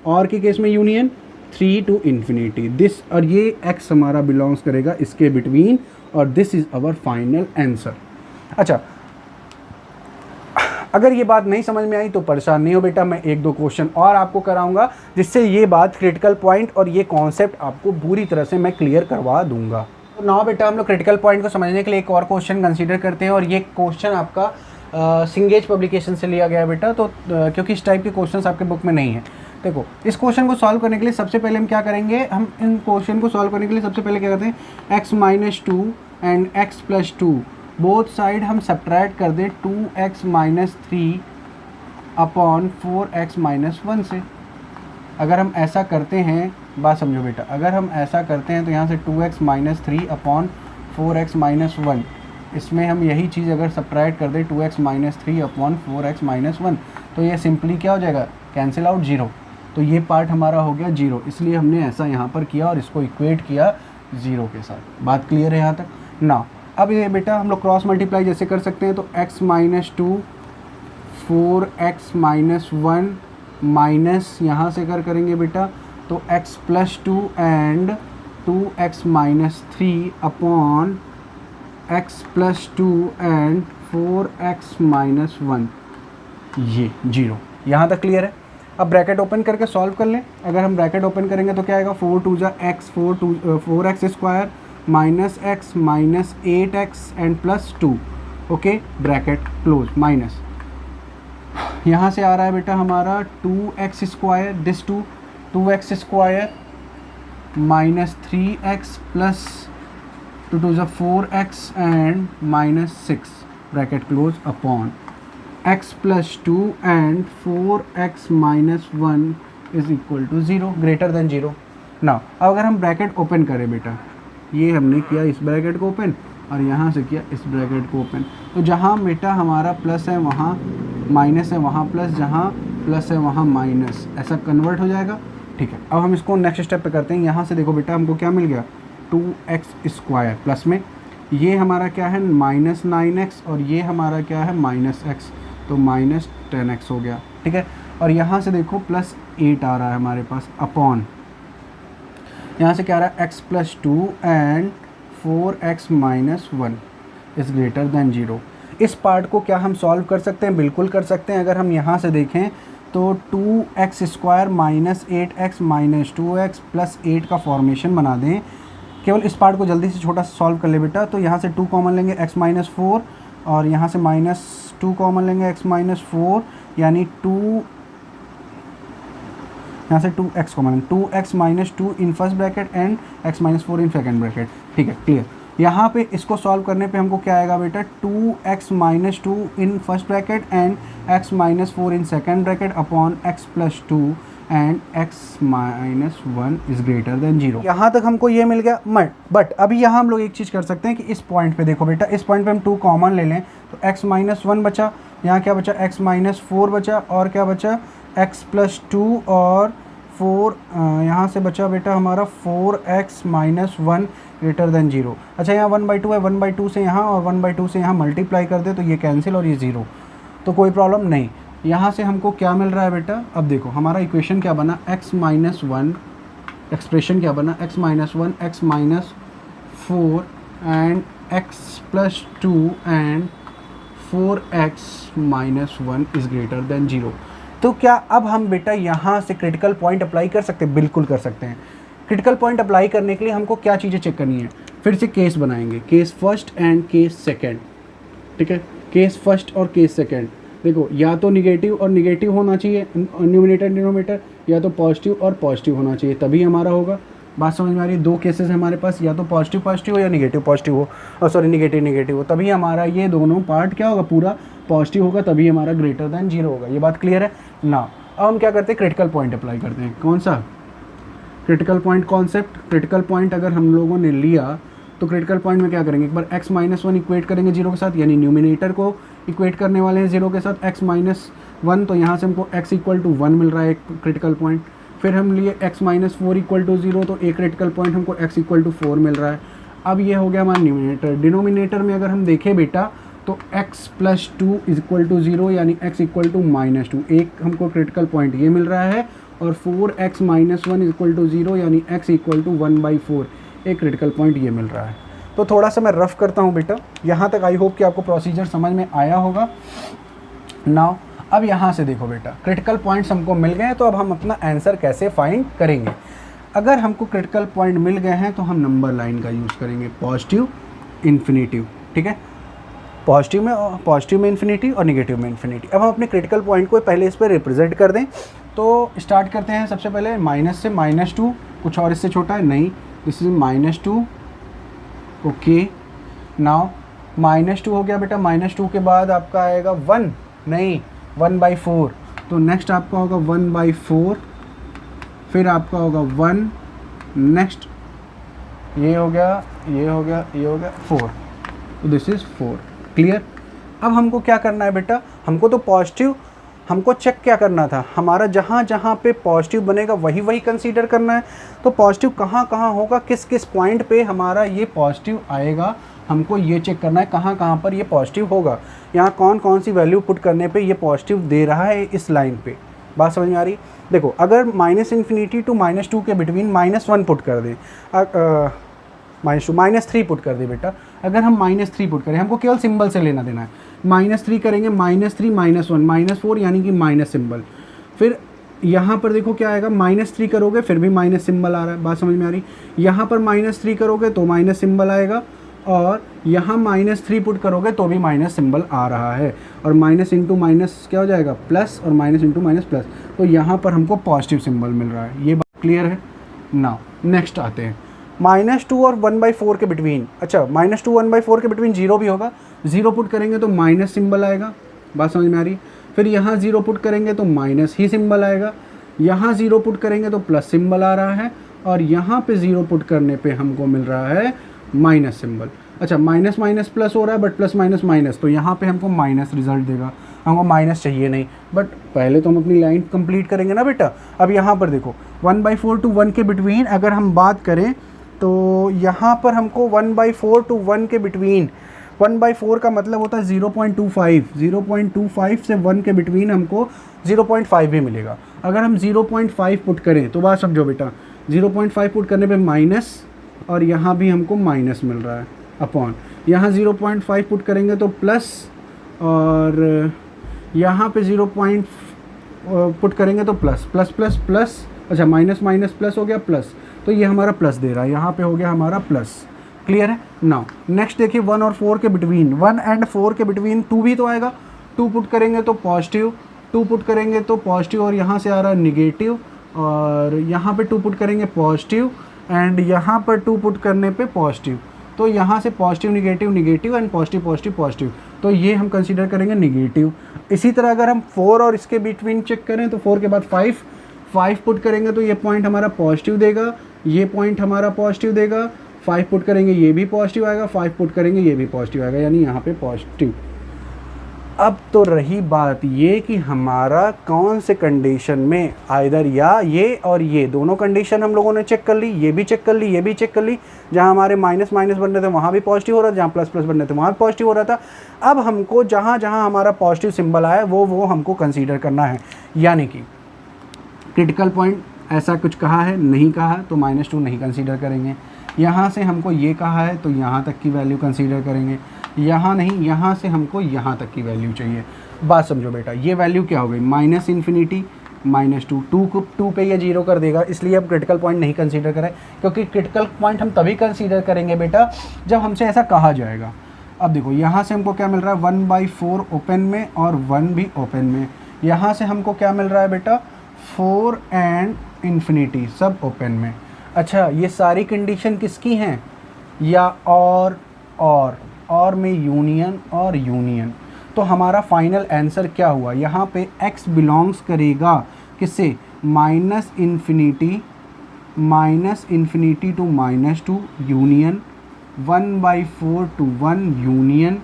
और के केस में यूनियन 3 to इन्फिनिटी दिस, और ये x हमारा बिलोंग्स करेगा इसके बिटवीन, और this is our final answer. अच्छा, अगर ये बात नहीं समझ में आई तो परेशान नहीं हो बेटा, मैं 1-2 क्वेश्चन और आपको कराऊंगा जिससे ये बात क्रिटिकल पॉइंट और ये कॉन्सेप्ट आपको पूरी तरह से मैं क्लियर करवा दूंगा। तो नाउ बेटा हम लोग क्रिटिकल पॉइंट को समझने के लिए एक और क्वेश्चन कंसीडर करते हैं, और ये क्वेश्चन आपका सिंगेज पब्लिकेशन से लिया गया है बेटा, तो क्योंकि इस टाइप के क्वेश्चन आपके बुक में नहीं है। देखो, इस क्वेश्चन को सॉल्व करने के लिए सबसे पहले हम क्या करेंगे, हम इन क्वेश्चन को सॉल्व करने के लिए सबसे पहले क्या करते हैं, x - 2 and x + 2 both side हम सब्ट्रैक्ट कर दें 2x - 3 अपॉन 4x - 1 से। अगर हम ऐसा करते हैं, बात समझो बेटा, अगर हम ऐसा करते हैं तो यहाँ से 2x - 3 अपॉन 4x - 1, इसमें हम यही चीज़ अगर सब्ट्रैक्ट कर दें 2x - 3 अपॉन 4x - 1, तो ये सिंपली क्या हो जाएगा, कैंसिल आउट 0। तो ये पार्ट हमारा हो गया 0, इसलिए हमने ऐसा यहाँ पर किया और इसको इक्वेट किया 0 के साथ। बात क्लियर है यहाँ तक ना? अब ये बेटा हम लोग क्रॉस मल्टीप्लाई जैसे कर सकते हैं, तो x - 2 4x - 1 माइनस यहाँ से अगर करेंगे बेटा तो x + 2 and 2x - 3 upon x + 2 एंड 4x - 1, ये 0। यहाँ तक क्लियर है? अब ब्रैकेट ओपन करके सॉल्व कर लें। अगर हम ब्रैकेट ओपन करेंगे तो क्या आएगा, 4 2 x 4x square minus x minus 8x and +2, okay, bracket close, minus यहाँ से आ रहा है बेटा हमारा 2x square, this 2x square minus 3x plus 2 2 4x and -6, bracket close, upon x + 2 एंड 4x - 1 is equal to 0, greater than 0। ना अब अगर हम ब्रैकेट ओपन करें बेटा, ये हमने किया इस ब्रैकेट को ओपन और यहाँ से किया इस ब्रैकेट को ओपन, तो जहाँ बेटा हमारा प्लस है वहाँ माइनस है, वहाँ प्लस, जहाँ प्लस है वहाँ माइनस, ऐसा कन्वर्ट हो जाएगा। ठीक है, अब हम इसको नेक्स्ट स्टेप पे करते हैं। यहाँ से देखो बेटा हमको क्या मिल गया, 2x स्क्वायर प्लस में ये हमारा क्या है -9x और ये हमारा क्या है -x, तो -10x हो गया। ठीक है, और यहाँ से देखो +8 आ रहा है हमारे पास, अपॉन यहाँ से क्या आ रहा है x प्लस 2 एंड 4x minus 1 is greater than 0। इस पार्ट को क्या हम सॉल्व कर सकते हैं? बिल्कुल कर सकते हैं। अगर हम यहाँ से देखें तो 2x square minus 8x minus 2x plus 8 का फॉर्मेशन बना दें। केवल इस पार्ट को जल्दी से छोटा सॉल्व कर ले बेटा। तो यहाँ से 2 कॉमन लेंगे x माइनस 4 और यहाँ से -2 कॉमन लेंगे x माइनस 4 यानी 2, यहाँ से 2x common, 2x minus 2 in first bracket and x minus 4 in second bracket. ठीक है, क्लियर। यहाँ पे इसको सॉल्व करने पे हमको क्या आएगा बेटा? 2x minus 2 in first bracket and x minus 4 in second bracket upon x plus 2 and x minus 1 is greater than 0। यहाँ तक हमको ये मिल गया। बट अभी यहाँ हम लोग एक चीज़ कर सकते हैं कि इस पॉइंट पे देखो बेटा, इस पॉइंट पे हम 2 कॉमन ले लें तो x माइनस 1 बचा, यहाँ क्या बचा? x माइनस 4 बचा और क्या बचा? x प्लस 2 और 4 यहाँ से बचा बेटा हमारा 4x माइनस 1 ग्रेटर देन 0। अच्छा, यहाँ 1/2 है, 1/2 से यहाँ और 1/2 से यहाँ मल्टीप्लाई कर दे तो ये कैंसिल और ये 0, तो कोई प्रॉब्लम नहीं। यहाँ से हमको क्या मिल रहा है बेटा? अब देखो हमारा इक्वेशन क्या बना? x माइनस 1, एक्सप्रेशन क्या बना? x minus 1 x minus 4 and x plus 2 एंड 4x minus 1 is greater than 0। तो क्या अब हम बेटा यहाँ से क्रिटिकल पॉइंट अप्लाई कर सकते हैं? बिल्कुल कर सकते हैं। क्रिटिकल पॉइंट अप्लाई करने के लिए हमको क्या चीज़ें चेक करनी है? फिर से केस बनाएंगे, case first and case second. ठीक है, केस फर्स्ट और केस सेकंड। देखो, या तो निगेटिव और निगेटिव होना चाहिए न्यूमिनेटर डिनोमिनेटर, या तो पॉजिटिव और पॉजिटिव होना चाहिए, तभी हमारा होगा। बात समझ में आ रही है? 2 केसेस हमारे पास, या तो पॉजिटिव पॉजिटिव हो या निगेटिव पॉजिटिव हो, और सॉरी निगेटिव निगेटिव हो, तभी हमारा ये दोनों पार्ट क्या होगा? पूरा पॉजिटिव होगा, तभी हमारा ग्रेटर देन 0 होगा। ये बात क्लियर है ना? अब हम क्या करते हैं? क्रिटिकल पॉइंट अप्लाई करते हैं। कौन सा? Critical point concept. Critical point अगर हम लोगों ने लिया तो क्रिटिकल पॉइंट में क्या करेंगे? एक बार x माइनस 1 इक्वेट करेंगे 0 के साथ, यानी न्यूमिनेटर को इक्वेट करने वाले हैं 0 के साथ x माइनस 1, तो यहाँ से हमको x इक्वल टू 1 मिल रहा है एक क्रिटिकल पॉइंट। फिर हम लिए x माइनस 4 इक्वल टू 0, तो एक क्रिटिकल पॉइंट हमको x इक्वल टू 4 मिल रहा है। अब ये हो गया हमारा न्यूमिनेटर। डिनोमिनेटर में अगर हम देखें बेटा तो x plus 2 is equal to 0 यानी x इक्वल टू माइनस 2, एक हमको क्रिटिकल पॉइंट ये मिल रहा है, और 4x minus 1 is equal to 0 यानी x इक्वल टू 1/4, एक क्रिटिकल पॉइंट ये मिल रहा है। तो थोड़ा सा मैं रफ करता हूँ बेटा, यहाँ तक आई होप कि आपको प्रोसीजर समझ में आया होगा। नाउ अब यहाँ से देखो बेटा, क्रिटिकल पॉइंट्स हमको मिल गए हैं, तो अब हम अपना आंसर कैसे फाइंड करेंगे? अगर हमको क्रिटिकल पॉइंट मिल गए हैं तो हम नंबर लाइन का यूज़ करेंगे, पॉजिटिव इन्फिनिटिव। ठीक है, पॉजिटिव में इन्फिनिटी और निगेटिव में इन्फिनिटी। अब हम अपने क्रिटिकल पॉइंट को पहले इस पर रिप्रेजेंट कर दें। तो स्टार्ट करते हैं सबसे पहले माइनस से, -2, कुछ और इससे छोटा है नहीं, दिस इज -2। ओके, नाउ -2 हो गया बेटा। -2 के बाद आपका आएगा 1, नहीं 1/4, तो नेक्स्ट आपका होगा 1/4, फिर आपका होगा 1, नेक्स्ट ये हो गया, ये हो गया, ये हो गया 4, तो दिस इज़ 4। क्लियर? अब हमको क्या करना है बेटा? हमको तो पॉजिटिव, हमको चेक क्या करना था? हमारा जहाँ जहाँ पे पॉजिटिव बनेगा वही वही कंसीडर करना है। तो पॉजिटिव कहाँ कहाँ होगा, किस किस पॉइंट पे हमारा ये पॉजिटिव आएगा, हमको ये चेक करना है कहाँ कहाँ पर ये पॉजिटिव होगा। यहाँ कौन कौन सी वैल्यू पुट करने पे ये पॉजिटिव दे रहा है इस लाइन पे। बात समझ में आ रही? देखो, अगर -∞ टू -2 के बिटवीन -1 पुट कर दें, -3 पुट कर दे बेटा। अगर हम -3 पुट करें, हमको केवल सिंबल से लेना देना है। -3 करेंगे, -3 -1 -4 यानी कि माइनस सिंबल। फिर यहाँ पर देखो क्या आएगा, -3 करोगे फिर भी माइनस सिंबल आ रहा है। बात समझ में आ रही? यहाँ पर -3 करोगे तो माइनस सिंबल आएगा, और यहाँ -3 पुट करोगे तो भी माइनस सिंबल आ रहा है, और माइनस इंटू माइनस क्या हो जाएगा? प्लस, और माइनस इंटू माइनस प्लस। तो यहाँ पर हमको पॉजिटिव सिंबल मिल रहा है। ये बात क्लियर है? नाउ नेक्स्ट आते हैं -2 और 1/4 के बिटवीन। अच्छा, -2 1/4 के बिटवीन 0 भी होगा। 0 पुट करेंगे तो माइनस सिंबल आएगा। बात समझ में आ रही? फिर यहाँ 0 पुट करेंगे तो माइनस ही सिंबल आएगा, यहाँ 0 पुट करेंगे तो प्लस सिंबल आ रहा है, और यहाँ पे 0 पुट करने पे हमको मिल रहा है माइनस सिंबल। अच्छा, माइनस माइनस प्लस हो रहा है, बट प्लस माइनस माइनस, तो यहाँ पे हमको माइनस रिजल्ट देगा। हमको माइनस चाहिए नहीं, बट पहले तो हम अपनी लाइन कंप्लीट करेंगे ना बेटा। अब यहाँ पर देखो 1/4 टू 1 के बिटवीन अगर हम बात करें तो यहाँ पर हमको 1/4 टू 1 के बिटवीन, 1/4 का मतलब होता है 0.25, 0.25 से 1 के बिटवीन हमको 0.5 भी मिलेगा। अगर हम 0.5 पुट करें तो बात समझो बेटा, 0.5 पुट करने पे माइनस, और यहाँ भी हमको माइनस मिल रहा है अपॉन, यहाँ 0.5 पुट करेंगे तो प्लस, और यहाँ पे 0 पुट करेंगे तो प्लस प्लस प्लस प्लस, अच्छा माइनस माइनस प्लस हो गया प्लस, तो ये हमारा प्लस दे रहा है, यहाँ पे हो गया हमारा प्लस। क्लियर है। नाउ नेक्स्ट देखिए 1 और 4 के बिटवीन, 1 एंड 4 के बिटवीन 2 भी तो आएगा, 2 पुट करेंगे तो पॉजिटिव, 2 पुट करेंगे तो पॉजिटिव, और यहाँ से आ रहा है निगेटिव, और यहाँ पे 2 पुट करेंगे पॉजिटिव, एंड यहाँ पर 2 पुट करने पे पॉजिटिव, तो यहाँ से positive negative negative and positive positive positive, तो ये हम कंसीडर करेंगे निगेटिव। इसी तरह अगर हम 4 और इसके बिटवीन चेक करें तो 4 के बाद 5 पुट करेंगे तो ये पॉइंट हमारा पॉजिटिव देगा, ये पॉइंट हमारा पॉजिटिव देगा, 5 पुट करेंगे ये भी पॉजिटिव आएगा, 5 पुट करेंगे ये भी पॉजिटिव आएगा, यानी यहाँ पे पॉजिटिव। अब तो रही बात ये कि हमारा कौन से कंडीशन में, आइदर या ये और ये दोनों कंडीशन हम लोगों ने चेक कर ली, ये भी चेक कर ली, ये भी चेक कर ली, जहाँ हमारे माइनस माइनस बन रहे थे वहाँ भी पॉजिटिव हो रहा था, जहाँ प्लस प्लस बन रहे थे वहाँ भी पॉजिटिव हो रहा था। अब हमको जहाँ जहाँ हमारा पॉजिटिव सिंबल आया वो हमको कंसीडर करना है, यानी कि क्रिटिकल पॉइंट ऐसा कुछ कहा है, नहीं कहा तो -2 नहीं कंसीडर करेंगे, यहाँ से हमको ये कहा है तो यहाँ तक की वैल्यू कंसीडर करेंगे, यहाँ नहीं, यहाँ से हमको यहाँ तक की वैल्यू चाहिए। बात समझो बेटा, ये वैल्यू क्या हो गई, -∞, -2 2 पे ये 0 कर देगा, इसलिए अब क्रिटिकल पॉइंट नहीं कंसीडर करें, क्योंकि क्रिटिकल पॉइंट हम तभी कंसीडर करेंगे बेटा जब हमसे ऐसा कहा जाएगा। अब देखो यहाँ से हमको क्या मिल रहा है, 1/4 ओपन में और 1 भी ओपन में, यहाँ से हमको क्या मिल रहा है बेटा, 4 एंड इन्फिनिटी सब ओपन में। अच्छा, ये सारी कंडीशन किसकी हैं, या और में यूनियन और यूनियन, तो हमारा फाइनल आंसर क्या हुआ, यहाँ पे x बिलोंग्स करेगा किससे, -∞ to -2 union, 1/4 to 1 union,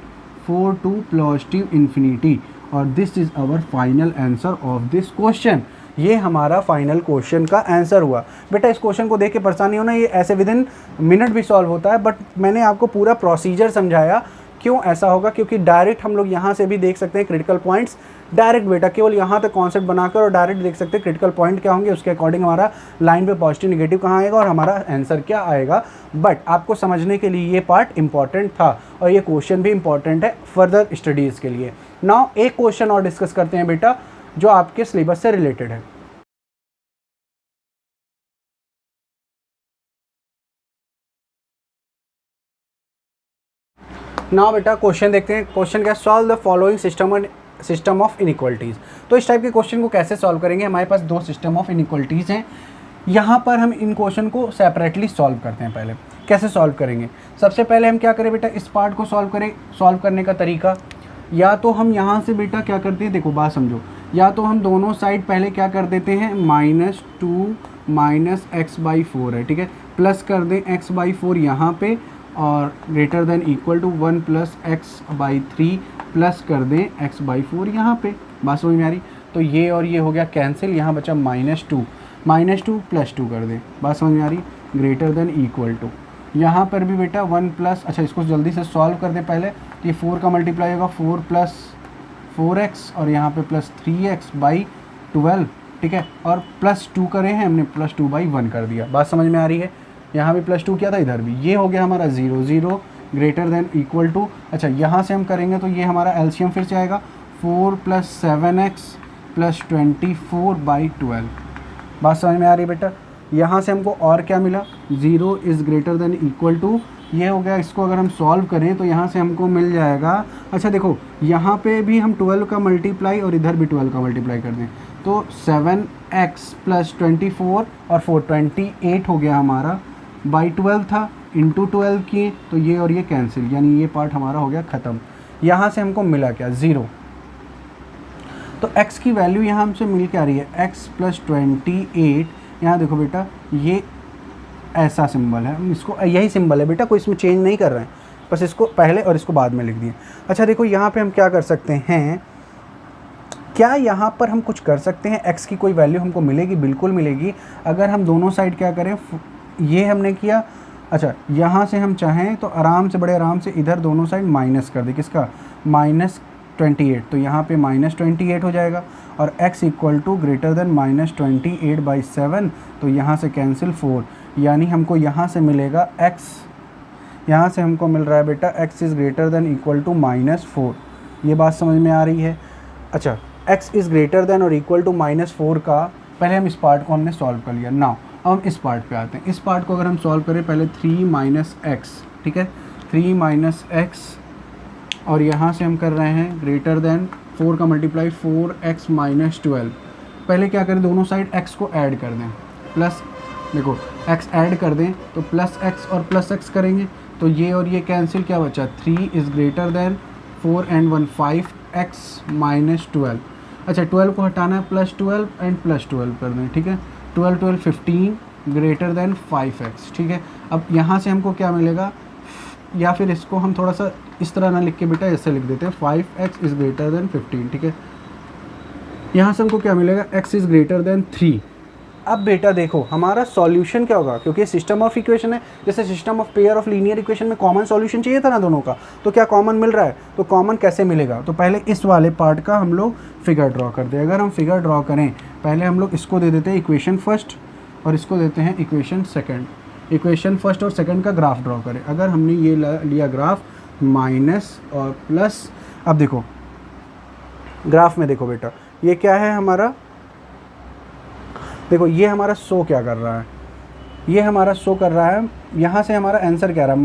4 to positive infinity, और this is our final answer of this question. ये हमारा फाइनल क्वेश्चन का आंसर हुआ। बेटा इस क्वेश्चन को देख के परेशानी होना, ये ऐसे विद इन मिनट भी सॉल्व होता है, बट मैंने आपको पूरा प्रोसीजर समझाया। क्यों ऐसा होगा, क्योंकि डायरेक्ट हम लोग यहाँ से भी देख सकते हैं क्रिटिकल पॉइंट्स, डायरेक्ट बेटा केवल यहाँ तक कॉन्सेप्ट बनाकर और डायरेक्ट देख सकते हैं क्रिटिकल पॉइंट क्या होंगे, उसके अकॉर्डिंग हमारा लाइन पे पॉजिटिव निगेटिव कहाँ आएगा और हमारा आंसर क्या आएगा। बट आपको समझने के लिए ये पार्ट इंपॉर्टेंट था, और ये क्वेश्चन भी इंपॉर्टेंट है फर्दर स्टडीज़ के लिए। नाउ एक क्वेश्चन और डिस्कस करते हैं बेटा जो आपके सिलेबस से रिलेटेड है। नाउ बेटा क्वेश्चन देखते हैं। क्वेश्चन क्या, solve the following system of inequalities. तो इस टाइप के क्वेश्चन को कैसे सॉल्व करेंगे, हमारे पास 2 सिस्टम ऑफ इनइक्वालिटीज़ हैं। यहाँ पर हम इन क्वेश्चन को सेपरेटली सॉल्व करते हैं। पहले कैसे सॉल्व करेंगे, सबसे पहले हम क्या करें बेटा, इस पार्ट को सॉल्व करने का तरीका, या तो हम यहाँ से बेटा क्या करते हैं, देखो बात समझो, या तो हम दोनों साइड पहले क्या कर देते हैं, -2 -x/4 है, ठीक है, प्लस कर दें x/4 यहाँ पे, और greater than equal to 1 + x/3 plus कर दें x/4 यहाँ पे। बात समझ में आ रही, तो ये और ये हो गया कैंसिल, यहाँ बचा -2 + 2 कर दें। बात समझ में आ रही, ग्रेटर देन इक्वल टू, यहाँ पर भी बेटा 1 +, अच्छा इसको जल्दी से सॉल्व कर दें पहले, तो ये 4 का मल्टीप्लाई होगा 4 + 4x, और यहाँ पे +3x/12, ठीक है, और +2 करे हैं हमने, +2/1 कर दिया। बात समझ में आ रही है, यहाँ भी +2 किया था, इधर भी, ये हो गया हमारा 0 0 ग्रेटर देन इक्वल टू, अच्छा यहाँ से हम करेंगे तो ये हमारा एलसीएम फिर से आएगा 4 + 7x + 24/12। बात समझ में आ रही है बेटा, यहाँ से हमको और क्या मिला, 0 is greater than equal to, ये हो गया। इसको अगर हम सॉल्व करें तो यहाँ से हमको मिल जाएगा, अच्छा देखो यहाँ पे भी हम 12 का मल्टीप्लाई और इधर भी 12 का मल्टीप्लाई कर दें, तो 7x + 24 और 4 28 हो गया हमारा, /12 था, इंटू 12 किए तो ये और ये कैंसिल, यानी ये पार्ट हमारा हो गया ख़त्म। यहाँ से हमको मिला क्या, 0, तो x की वैल्यू यहाँ हमसे मिल क्या रही है, x + 28। यहाँ देखो बेटा ये ऐसा सिंबल है, इसको यही सिंबल है बेटा, कोई इसमें चेंज नहीं कर रहे हैं, बस इसको पहले और इसको बाद में लिख दिए। अच्छा देखो यहाँ पे हम क्या कर सकते हैं, क्या यहाँ पर हम कुछ कर सकते हैं, x की कोई वैल्यू हमको मिलेगी, बिल्कुल मिलेगी, अगर हम दोनों साइड क्या करें, ये हमने किया, अच्छा यहाँ से हम चाहें तो आराम से, बड़े आराम से इधर दोनों साइड माइनस कर दें, किसका, 28, तो यहाँ पे -28 हो जाएगा, और x equal to greater than -28/7, तो यहाँ से कैंसिल 4, यानी हमको यहाँ से मिलेगा x, यहाँ से हमको मिल रहा है बेटा x is greater than equal to -4। ये बात समझ में आ रही है? अच्छा, x इज़ ग्रेटर देन और इक्वल टू -4 का पहले हम इस पार्ट को हमने सॉल्व कर लिया। नाउ अब हम इस पार्ट पे आते हैं। इस पार्ट को अगर हम सॉल्व करें, पहले 3 - x, ठीक है, 3 - x, और यहाँ से हम कर रहे हैं ग्रेटर देन 4 का मल्टीप्लाई 4x - 12। पहले क्या करें, दोनों साइड x को ऐड कर दें, प्लस, देखो x ऐड कर दें तो प्लस x और प्लस x करेंगे, तो ये और ये कैंसिल, क्या बचा, 3 is greater then 4 and 1 5x - 12। अच्छा, 12 को हटाना है, +12 एंड +12 कर दें, ठीक है, 12 12 15 ग्रेटर देन 5x, ठीक है। अब यहाँ से हमको क्या मिलेगा, या फिर इसको हम थोड़ा सा इस तरह ना लिख के बेटा ऐसे लिख देते हैं, 5x इज़ ग्रेटर देन 15, ठीक है। यहाँ से हमको क्या मिलेगा, x इज़ ग्रेटर देन 3। अब बेटा देखो हमारा सॉल्यूशन क्या होगा, क्योंकि सिस्टम ऑफ इक्वेशन है, जैसे system of pair of linear equation में कॉमन सॉल्यूशन चाहिए था ना दोनों का, तो क्या कॉमन मिल रहा है, तो कॉमन कैसे मिलेगा, तो पहले इस वाले पार्ट का हम लोग फिगर ड्रॉ कर दें। अगर हम फिगर ड्रॉ करें, पहले हम लोग इसको दे देते हैं इक्वेशन फर्स्ट, और इसको देते हैं इक्वेशन सेकेंड। इक्वेशन फर्स्ट और सेकेंड का ग्राफ ड्रॉ करें। अगर हमने ये लिया ग्राफ माइनस और प्लस, अब देखो ग्राफ में देखो बेटा ये क्या है हमारा, देखो ये हमारा शो क्या कर रहा है, ये हमारा शो कर रहा है, यहाँ से हमारा आंसर क्या रहा है,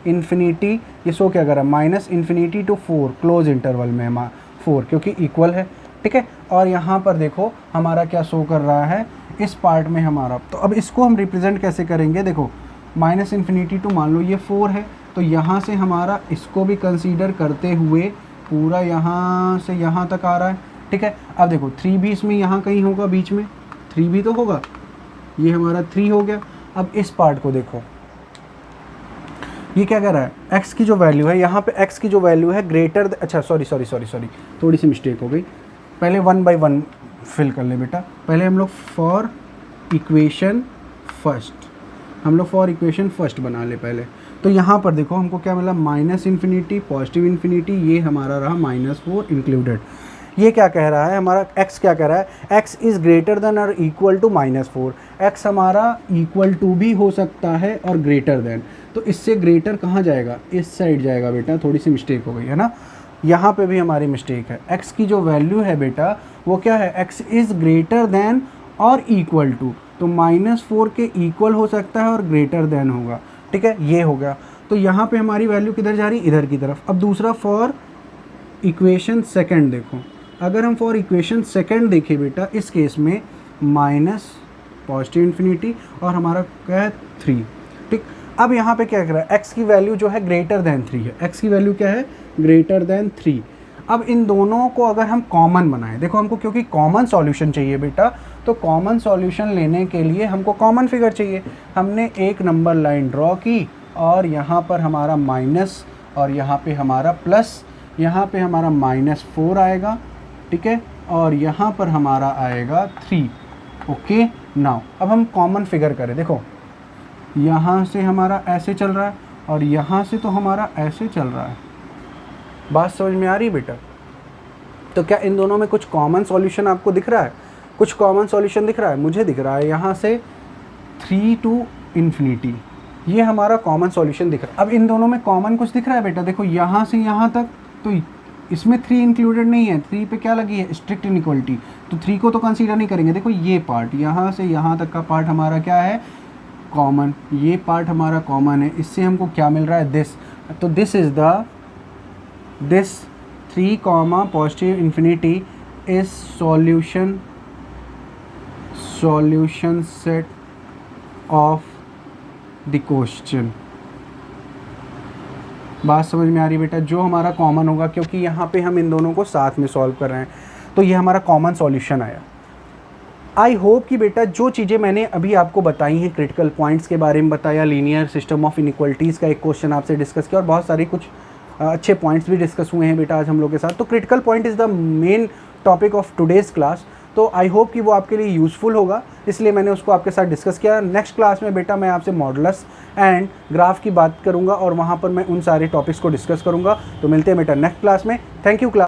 -∞, ये शो क्या कर रहा है, -∞ to 4 क्लोज इंटरवल में 4, क्योंकि इक्वल है, ठीक है। और यहाँ पर देखो हमारा क्या शो कर रहा है इस पार्ट में हमारा, तो अब इसको हम रिप्रेजेंट कैसे करेंगे, देखो -∞ to मान लो ये 4 है, तो यहाँ से हमारा इसको भी कंसीडर करते हुए पूरा यहाँ से यहाँ तक आ रहा है, ठीक है। अब देखो 3 भी इसमें यहाँ कहीं होगा, बीच में 3 भी तो होगा, ये हमारा 3 हो गया। अब इस पार्ट को देखो, ये क्या कह रहा है, x की जो वैल्यू है, यहाँ पे x की जो वैल्यू है ग्रेटर, अच्छा सॉरी थोड़ी सी मिस्टेक हो गई, पहले 1 by 1 फिल कर ले बेटा। पहले हम लोग फॉर इक्वेशन फर्स्ट बना ले पहले, तो यहाँ पर देखो हमको क्या मिला, -∞, पॉजिटिव इन्फिनिटी, ये हमारा रहा -4 इंक्लूडेड। ये क्या कह रहा है हमारा, x क्या कह रहा है, x इज़ ग्रेटर देन और इक्वल टू -4, x हमारा इक्वल टू भी हो सकता है और ग्रेटर देन, तो इससे ग्रेटर कहाँ जाएगा, इस साइड जाएगा बेटा, थोड़ी सी मिस्टेक हो गई है ना, यहाँ पे भी हमारी मिस्टेक है। x की जो वैल्यू है बेटा वो क्या है, x इज़ ग्रेटर देन और इक्वल टू, तो -4 के इक्वल हो सकता है और ग्रेटर देन होगा, ठीक है, ये हो गया। तो यहाँ पे हमारी वैल्यू किधर जा रही, इधर की तरफ। अब दूसरा फॉर इक्वेशन सेकंड देखो, अगर हम फॉर इक्वेशन सेकंड देखें बेटा, इस केस में माइनस पॉजिटिव इन्फिनिटी और हमारा क्या है 3, ठीक। अब यहाँ पे क्या कर रहा है, x की वैल्यू जो है ग्रेटर देन 3 है, x की वैल्यू क्या है, ग्रेटर देन 3। अब इन दोनों को अगर हम कॉमन बनाएं, देखो हमको क्योंकि कॉमन सॉल्यूशन चाहिए बेटा, तो कॉमन सॉल्यूशन लेने के लिए हमको कॉमन फिगर चाहिए। हमने एक नंबर लाइन ड्रॉ की और यहाँ पर हमारा माइनस और यहाँ पे हमारा प्लस, यहाँ पे हमारा -4 आएगा, ठीक है, और यहाँ पर हमारा आएगा 3, ओके। नाउ अब हम कॉमन फिगर करें, देखो यहाँ से हमारा ऐसे चल रहा है और यहाँ से तो हमारा ऐसे चल रहा है, बात समझ में आ रही है बेटा। तो क्या इन दोनों में कुछ कॉमन सॉल्यूशन आपको दिख रहा है, कुछ कॉमन सॉल्यूशन दिख रहा है, मुझे दिख रहा है यहाँ से 3 to ∞, ये हमारा कॉमन सॉल्यूशन दिख रहा है। अब इन दोनों में कॉमन कुछ दिख रहा है बेटा, देखो यहाँ से यहाँ तक, तो इसमें 3 इंक्लूडेड नहीं है, 3 पे क्या लगी है, स्ट्रिक्ट इनइक्वालिटी, तो 3 को तो कंसीडर नहीं करेंगे। देखो ये पार्ट यहाँ से यहाँ तक का पार्ट हमारा क्या है, कॉमन, ये पार्ट हमारा कॉमन है, इससे हमको क्या मिल रहा है, दिस, तो this is the, this 3 positive infinity is solution set of the question. बात समझ में आ रही है बेटा, जो हमारा कॉमन होगा, क्योंकि यहाँ पे हम इन दोनों को साथ में सॉल्व कर रहे हैं, तो ये हमारा कॉमन सॉल्यूशन आया। आई होप कि बेटा जो चीज़ें मैंने अभी आपको बताई हैं, क्रिटिकल पॉइंट्स के बारे में बताया, लीनियर सिस्टम ऑफ इनइक्वालिटीज़ का एक क्वेश्चन आपसे डिस्कस किया और बहुत सारी कुछ अच्छे पॉइंट्स भी डिस्कस हुए हैं बेटा आज हम लोग के साथ। तो critical point is the main topic of today's class. तो आई होप कि वो आपके लिए यूज़फुल होगा, इसलिए मैंने उसको आपके साथ डिस्कस किया। नेक्स्ट क्लास में बेटा मैं आपसे मॉडुलस एंड ग्राफ की बात करूँगा और वहाँ पर मैं उन सारे टॉपिक्स को डिस्कस करूँगा। तो मिलते हैं बेटा नेक्स्ट क्लास में। Thank you class.